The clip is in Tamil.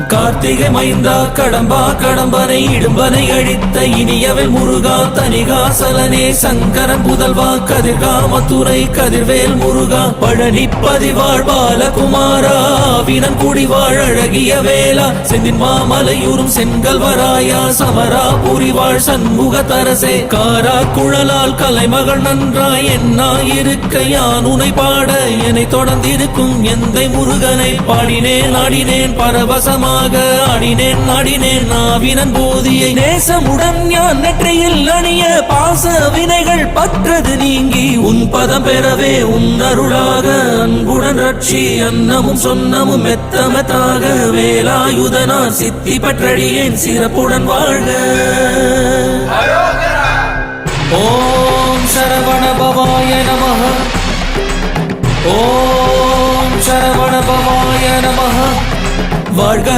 கார்த்திகை மைந்தா கடம்பா கடம்பனை இடும்பனை அழித்த இனியவன் முருகா தனிகாசலனே சங்கரன் புதல்வா கதிர்கா மத்துரை கதிர்வேல் முருகா பழனி பதிவாழ் பாலகுமாரா வினன் குடிவாழ் அழகிய வேளா செந்தின் மாமலையூரும் செங்கல்வராயா சமரா புரிவாழ் சண்முக தரசே காரா குழலால் கலைமகள் நன்றாய் என்னாயிருக்க யான் உனை பாட என்னை தொடர்ந்திருக்கும் எந்தை முருகனை பாடினேன் ஆடினேன் பரவசமாக ஆடினேன் நாடினேன் நாவினன் போதியை நேசமுடன் ஞான் நெற்றியில் அணிய பாச வினைகள் பற்றது நீங்கி உன் பதம் பெறவே உன் அருளாக அன்புடன் ரட்சி அன்னமும் சொன்னமும் மெத்தமத்தாக வேலாயுதனார் சித்தி பற்றடியேன் சிறப்புடன் வாழ்க. ஓம் சரவண பவாய நமஹ. ஓம் சரவண பவாய நமஹ. வாழ்க.